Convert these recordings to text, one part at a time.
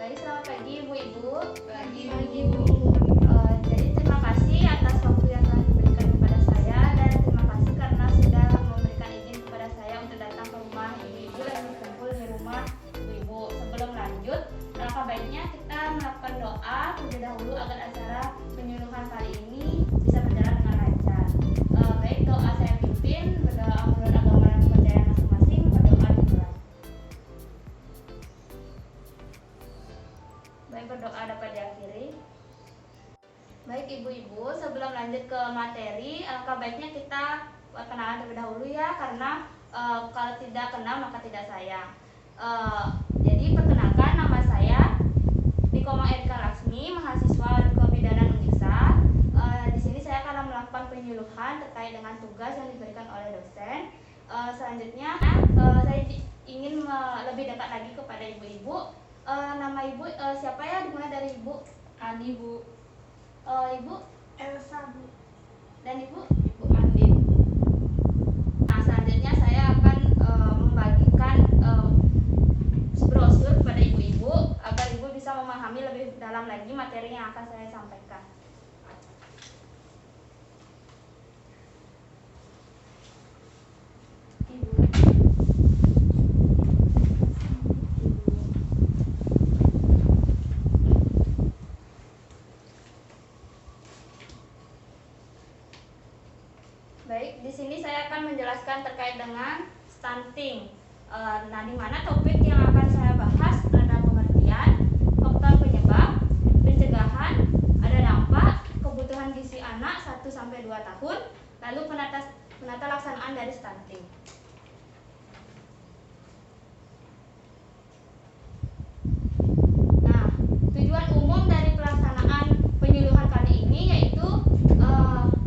Baik, selamat pagi Ibu-Ibu. Pagi, Bu. Jadi terima kasih atas waktu yang telah diberikan kepada saya dan terima kasih karena sudah memberikan izin kepada saya untuk datang ke rumah Ibu-Ibu dan berkumpul di rumah Ibu-Ibu. Sebelum lanjut, alangkah baiknya kita melakukan doa terlebih dahulu agar acara penyuluhan kali ini bisa berjalan dengan lancar. Baik, doa saya pimpin, berdoa menurut agama dan kepercayaan masing-masing, berdoa dimulai. Baik, berdoa dapat diakhiri. Baik Ibu-Ibu, sebelum lanjut ke materi, alangkah baiknya kita perkenalan terlebih dahulu ya, karena kalau tidak kenal maka tidak sayang. Jadi perkenalkan, nama saya Nikoma Erika Laksmi, mahasiswa Kebidanan Uniksa. Di sini saya akan melakukan penyuluhan terkait dengan tugas yang diberikan oleh dosen. Selanjutnya saya ingin lebih dekat lagi kepada Ibu-Ibu. Nama Ibu siapa ya? Dimulai dari Ibu. Ani, Bu. Ibu Elsa, Bu. dan Ibu. Ibu Andin. Nah, selanjutnya saya akan membagikan brosur kepada Ibu-Ibu agar Ibu bisa memahami lebih dalam lagi materi yang akan saya sampaikan. Baik, di sini saya akan menjelaskan terkait dengan stunting. Nah, di mana topik yang akan saya bahas ada pengertian, faktor penyebab, pencegahan, ada dampak, kebutuhan gizi anak 1-2 tahun, lalu penata laksanaan dari stunting. Nah, tujuan umum dari pelaksanaan penyuluhan kali ini yaitu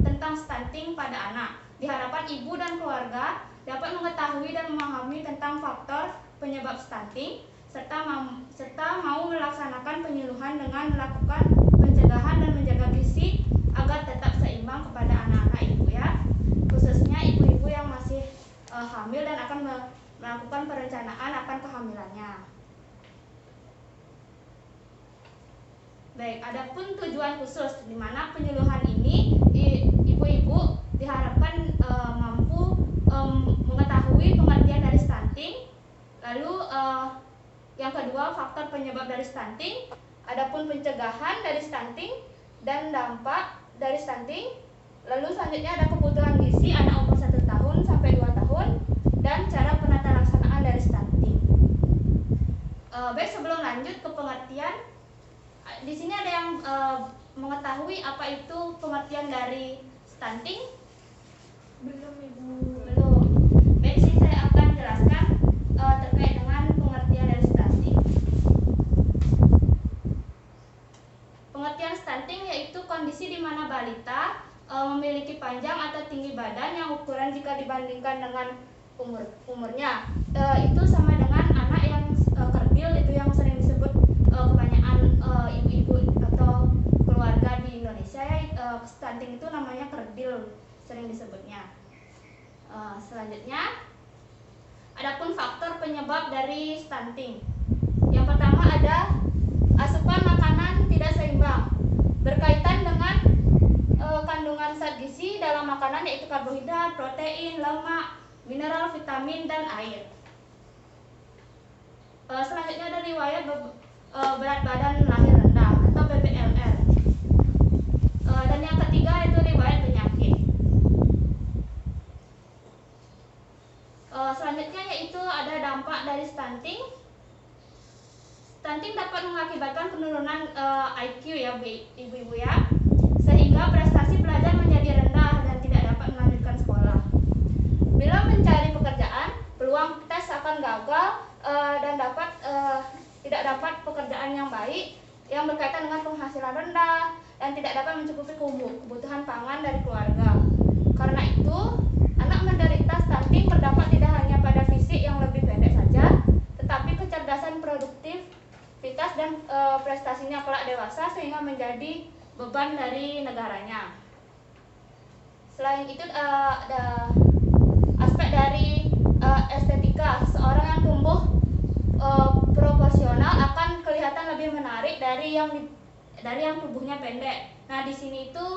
tentang stunting pada anak. Diharapkan ibu dan keluarga dapat mengetahui dan memahami tentang faktor penyebab stunting serta mau melaksanakan penyuluhan dengan melakukan pencegahan dan menjaga gizi agar tetap seimbang kepada anak-anak ibu ya, khususnya ibu-ibu yang masih hamil dan akan melakukan perencanaan akan kehamilannya. Baik, adapun tujuan khusus di mana penyuluhan ini ibu-ibu diharapkan mampu mengetahui pengertian dari stunting, lalu yang kedua faktor penyebab dari stunting, adapun pencegahan dari stunting dan dampak dari stunting, lalu selanjutnya ada kebutuhan gizi anak umur 1 tahun sampai 2 tahun dan cara penata laksanaan dari stunting. Baik, sebelum lanjut ke pengertian, di sini ada yang mengetahui apa itu pengertian dari stunting? Belum, Ibu. Belum. Baik, sini saya akan jelaskan terkait dengan pengertian dari stunting. Pengertian stunting yaitu kondisi di mana balita memiliki panjang atau tinggi badan yang ukuran jika dibandingkan dengan umurnya itu sama dengan anak yang kerdil, itu yang sering disebut kebanyakan ibu-ibu atau keluarga di Indonesia ya, stunting itu namanya kerdil sering disebutnya. Selanjutnya, adapun faktor penyebab dari stunting. Yang pertama ada asupan makanan tidak seimbang, berkaitan dengan kandungan zat gizi dalam makanan yaitu karbohidrat, protein, lemak, mineral, vitamin, dan air. Selanjutnya ada riwayat berat badan lahir rendah atau BBLR. Dan yang ketiga itu riwayat penyakit. Selanjutnya yaitu ada dampak dari stunting. Stunting dapat mengakibatkan penurunan IQ ya ibu-ibu ya, sehingga prestasi belajar menjadi rendah dan tidak dapat melanjutkan sekolah. Bila mencari pekerjaan, peluang tes akan gagal dan tidak dapat pekerjaan yang baik yang berkaitan dengan penghasilan rendah dan tidak dapat mencukupi kebutuhan pangan dari keluarga. Karena itu, anak menderita stunting berdampak tidak hanya pada fisik yang lebih pendek saja, tetapi kecerdasan, produktivitas dan prestasinya kelak dewasa sehingga menjadi beban dari negaranya. Selain itu ada aspek dari estetika. Seorang yang tumbuh proporsional akan kelihatan lebih dari yang tubuhnya pendek. Nah, di sini itu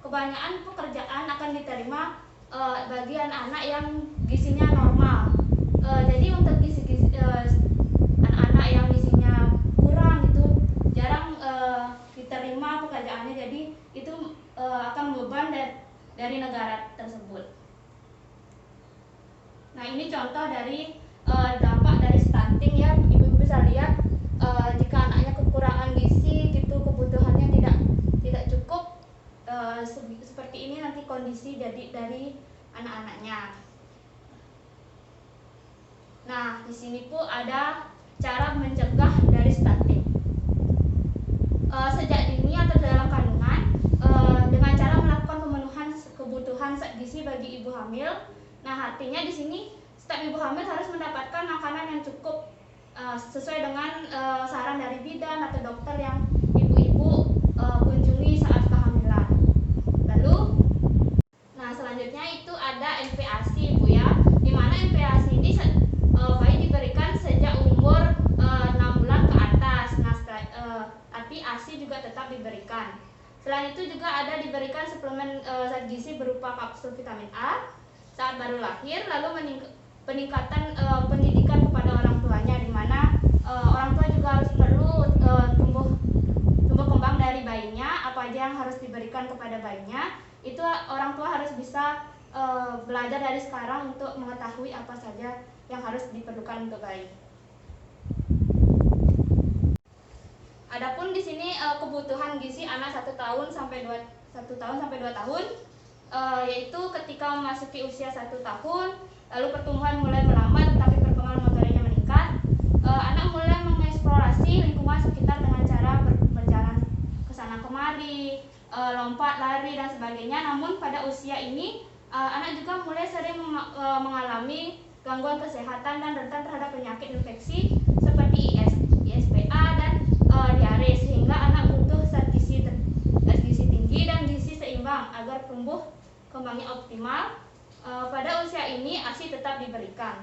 kebanyakan pekerjaan akan diterima bagi anak-anak yang gizinya normal. Jadi untuk anak-anak yang gizinya kurang itu jarang diterima pekerjaannya. Jadi itu akan beban dari negara tersebut. Nah, ini contoh dari dampak dari stunting ya. Ibu bisa lihat jika anaknya kekurangan gizi gitu, kebutuhannya tidak cukup, seperti ini nanti kondisi dari anak-anaknya. Nah, di sini pun ada cara mencegah dari stunting. Sejak dini atau dalam kandungan, dengan cara melakukan pemenuhan kebutuhan zat gizi bagi ibu hamil. Nah, artinya di sini setiap ibu hamil harus mendapatkan makanan yang cukup sesuai dengan saran dari bidan atau dokter yang ibu-ibu kunjungi saat kehamilan. Lalu, nah selanjutnya itu ada MPASI Bu ya, dimana MPASI ini bayi diberikan sejak umur 6 bulan ke atas. Nah, tapi ASI juga tetap diberikan. Selain itu juga ada diberikan suplemen zat gizi berupa kapsul vitamin A saat baru lahir, lalu peningkatan pendidikan kepada orang tuanya, di mana orang tua juga harus perlu tumbuh kembang dari bayinya, apa aja yang harus diberikan kepada bayinya. Itu orang tua harus bisa belajar dari sekarang untuk mengetahui apa saja yang harus diperlukan untuk bayi. Adapun di sini kebutuhan gizi anak 1 tahun sampai 2 tahun, yaitu ketika memasuki usia 1 tahun, lalu pertumbuhan mulai melambat tapi perkembangan motoriknya meningkat. Anak mulai mengeksplorasi lingkungan sekitar dengan cara berjalan ke sana kemari, lompat, lari dan sebagainya. Namun pada usia ini anak juga mulai sering mengalami gangguan kesehatan dan rentan terhadap penyakit infeksi seperti ISPA dan diare, sehingga anak butuh zat gizi tinggi dan gizi seimbang agar tumbuh kembangnya optimal. Pada usia ini ASI tetap diberikan.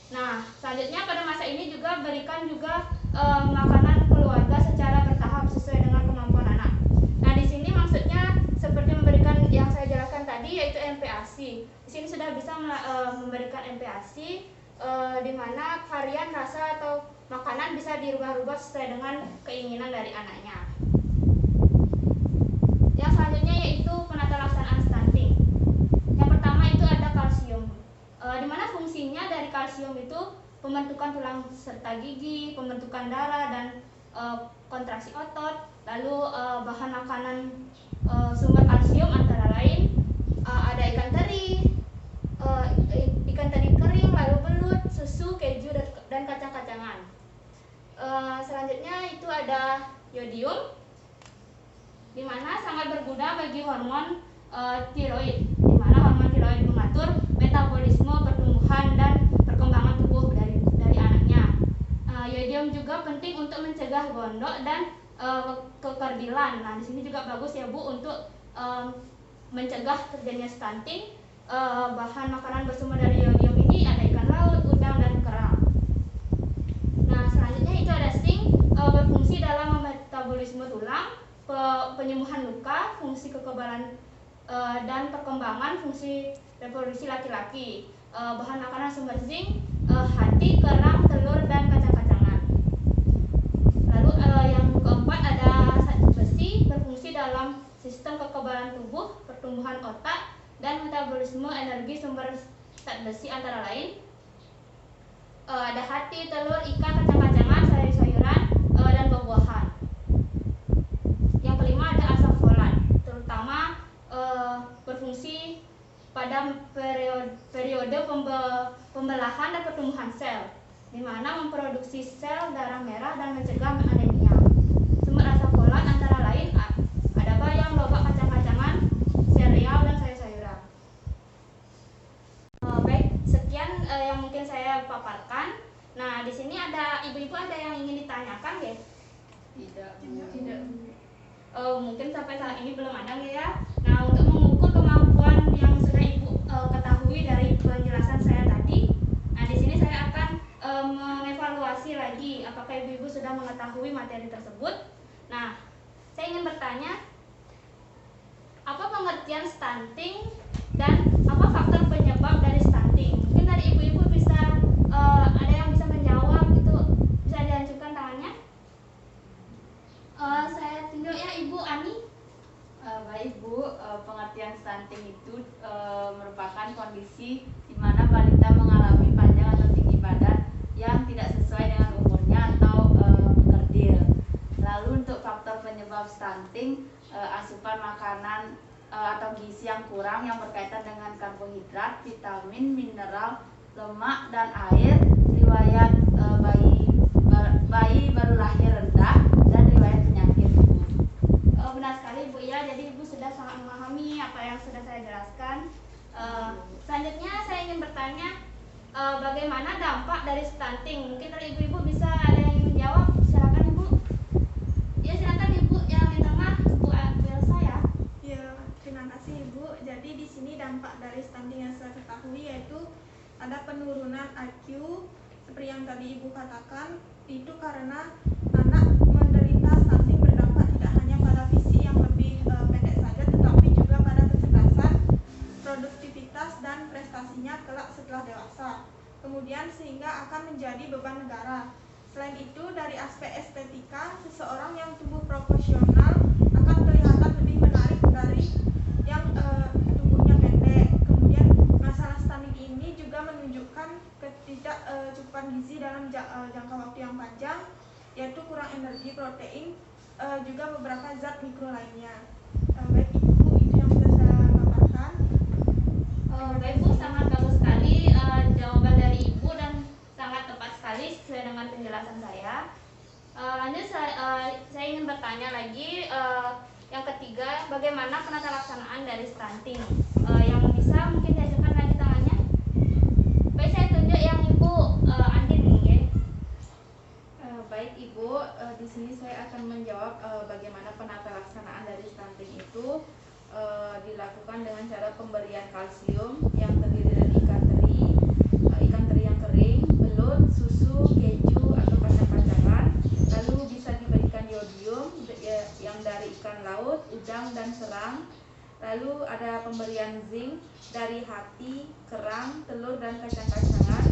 Nah, selanjutnya pada masa ini juga berikan juga makanan keluarga secara bertahap sesuai dengan kemampuan anak. Nah, di sini maksudnya seperti memberikan yang saya jelaskan tadi, yaitu MPASI. Di sini sudah bisa memberikan MPASI, di mana varian rasa atau makanan bisa dirubah-rubah sesuai dengan keinginan dari anaknya. Yang selanjutnya yaitu penata laksanaan stunting. Yang pertama itu ada kalsium, di mana fungsinya dari kalsium itu pembentukan tulang serta gigi, pembentukan darah dan kontraksi otot. Lalu bahan makanan sumber kalsium antara lain ada ikan teri kering, lalu belut, susu, keju dan kacang-kacangan. Selanjutnya itu ada yodium, di mana sangat berguna bagi hormon tiroid, di mana hormon tiroid mengatur metabolisme, pertumbuhan dan perkembangan tubuh dari anaknya. Yodium juga penting untuk mencegah gondok dan kekerdilan. Nah, di sini juga bagus ya Bu untuk mencegah terjadinya stunting. Bahan makanan bersumber dari yodium ini ada ikan laut, udang dan kerang. Nah, selanjutnya itu ada zinc, berfungsi dalam metabolisme tulang, penyembuhan luka, fungsi kekebalan dan perkembangan fungsi reproduksi laki-laki. Bahan makanan sumber zinc, hati, kerang, telur dan kacang-kacangan. Lalu yang keempat ada zat besi, berfungsi dalam sistem kekebalan tubuh, pertumbuhan otak dan metabolisme energi. Sumber zat besi antara lain ada hati, telur, ikan, kacang-kacangan, sayur-sayuran dan buah-buahan. Yang kelima ada asam folat, terutama berfungsi pada periode pembelahan dan pertumbuhan sel, di mana memproduksi sel darah merah dan mencegah anemia. Sumber asam folat antara lain ada bayam, lobak, kacang-kacangan, sereal dan sayur-sayuran. Baik, sekian yang mungkin saya paparkan. Nah, di sini ada ibu-ibu ada yang ingin ditanyakan, ya? Tidak. Mungkin sampai saat ini belum ada ya. Nah, untuk mengukur kemampuan yang sudah ibu ketahui dari penjelasan saya tadi, nah di sini saya akan mengevaluasi lagi apakah ibu-ibu sudah sudah mengetahui materi tersebut. Nah, saya ingin bertanya, apa pengertian stunting dan apa faktor penyebab dari stunting? Mungkin dari ibu-ibu bisa ada yang bisa menjawab gitu, bisa diajukan tangannya. Saya tunjuk ya, Ibu Ani. Baik Bu, pengertian stunting itu merupakan kondisi di mana balita mengalami panjang atau tinggi badan yang tidak sesuai dengan umurnya atau kerdil. Lalu untuk faktor penyebab stunting, asupan makanan atau gizi yang kurang yang berkaitan dengan karbohidrat, vitamin, mineral, lemak, dan air, riwayat bayi baru lahir rendah, dan riwayat penyakit. Benar sekali Bu ya, jadi Ibu sudah sangat memahami apa yang sudah saya jelaskan. Selanjutnya saya ingin bertanya, bagaimana dampak dari stunting? Mungkin dari ibu-ibu bisa ada yang ingin menjawab, silakan Ibu. Ya silakan Ibu yang di tengah, Bu Elsa ya. Ya, terima kasih Ibu. Jadi di sini dampak dari stunting yang saya ketahui yaitu ada penurunan IQ seperti yang tadi Ibu katakan, itu karena anak menderita stunting berdampak tidak hanya pada fisik yang lebih pendek saja, tetapi juga pada kecerdasan, produktivitas, dan prestasinya kelak setelah dewasa. Kemudian sehingga akan menjadi beban negara. Selain itu, dari aspek estetika, seseorang yang tumbuh proporsional akan kelihatan lebih menarik dari yang tubuhnya pendek. Kemudian masalah stunting ini juga menunjukkan ketidakcukupan gizi dalam jangka waktu yang panjang, yaitu kurang energi, protein, juga beberapa zat mikro lainnya. Baik Ibu, itu yang bisa saya paparkan. Baik Bu, sangat bagus sekali jawaban dari Ibu dan sangat tepat sekali sesuai dengan penjelasan saya. Lanjut saya ingin bertanya lagi, yang ketiga, bagaimana penata laksanaan dari stunting? Yang bisa mungkin diajukan lagi tangannya. Baik, saya tunjuk yang Ibu Andin mungkin. Baik Ibu, di sini saya akan menjawab bagaimana penata laksanaan dari stunting itu dilakukan dengan cara pemberian kalsium yang terdiri dari ikan teri yang kering, belut, susu, keju atau kacang-kacangan. Lalu bisa diberikan iodium yang dari ikan laut, udang, dan serang. Lalu ada pemberian zinc dari hati, kerang, telur, dan kacang-kacangan.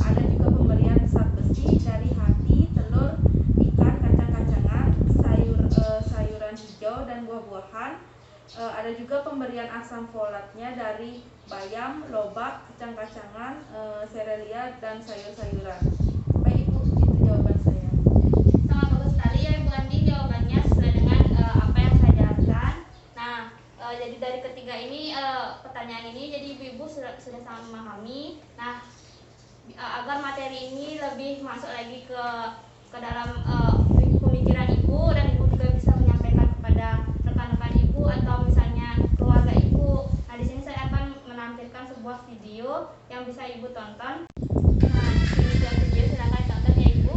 Ada juga pemberian zat besi dari hati, telur, ikan, kacang-kacangan, sayuran hijau, dan buah-buahan. Ada juga pemberian asam folatnya dari bayam, lobak, kacang-kacangan, serelia, dan sayur-sayuran. Baik Ibu, itu jawaban saya. Sangat bagus sekali ya Ibu Andin jawabannya sesuai dengan apa yang saya jelaskan. Nah, jadi dari ketiga ini pertanyaan ini, jadi ibu-ibu sudah sangat memahami. Nah, agar materi ini lebih masuk lagi ke dalam pemikiran ibu, dan ibu juga bisa menyampaikan kepada rekan-rekan ibu atau misalnya keluarga ibu. Nah, di sini saya akan menampilkan sebuah video yang bisa ibu tonton. Nah, ini sebuah video, silakan tonton ya Ibu.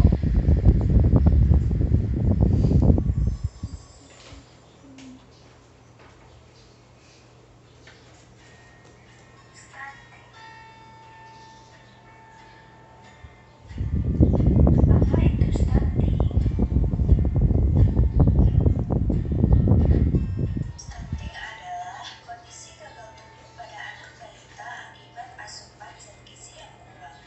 Apa itu stunting? Stunting adalah kondisi gagal tumbuh pada anak balita akibat asupan zat gizi yang kurang.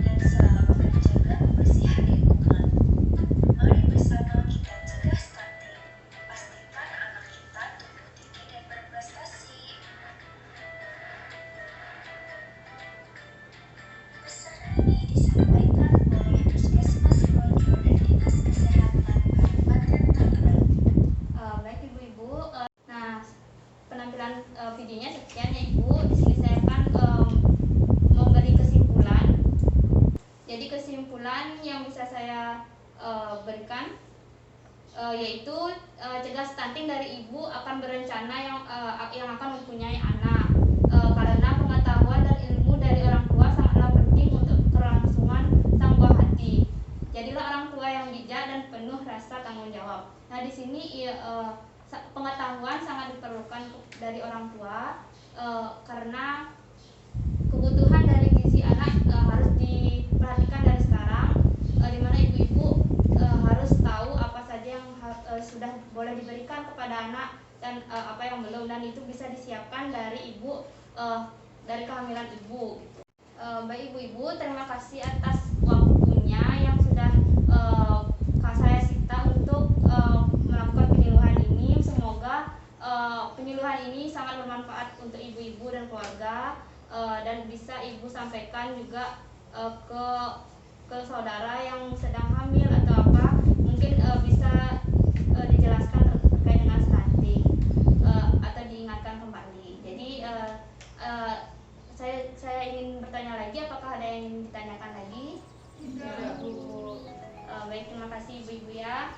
dan selalu menjaga kebersihan lingkungan. Mari bersama kita cegah stunting. Pastikan anak kita tumbuh tinggi dan berprestasi. Pesan ini disampaikan oleh Puskesmas Projo dan Dinas Kesehatan Kabupaten Tangerang. Baik ibu-ibu, nah penampilan videonya sekian ya ibu. Di sini saya akan memberi kesimpulan. Jadi kesimpulan yang bisa saya berikan yaitu cegah stunting dari ibu akan berencana yang akan mempunyai anak, karena pengetahuan dan ilmu dari orang tua sangatlah penting untuk kelangsungan sang buah hati. Jadilah orang tua yang bijak dan penuh rasa tanggung jawab. Nah di sini pengetahuan sangat diperlukan dari orang tua, karena kebutuhan dari gizi anak harus diperhatikan dari sekarang, di mana ibu-ibu harus tahu apa saja yang sudah boleh diberikan kepada anak dan apa yang belum, dan itu bisa disiapkan dari ibu dari kehamilan ibu gitu. Baik ibu-ibu, terima kasih atas waktunya yang sudah saya sita untuk melakukan penyuluhan ini. Semoga penyuluhan ini sangat bermanfaat untuk ibu-ibu dan keluarga, dan bisa ibu sampaikan juga ke saudara yang sedang hamil atau apa, mungkin bisa dijelaskan terkait dengan stunting, atau diingatkan kembali. Jadi saya ingin bertanya lagi, apakah ada yang ingin ditanyakan lagi? Ya, Bu. Baik, terima kasih ibu-ibu ya.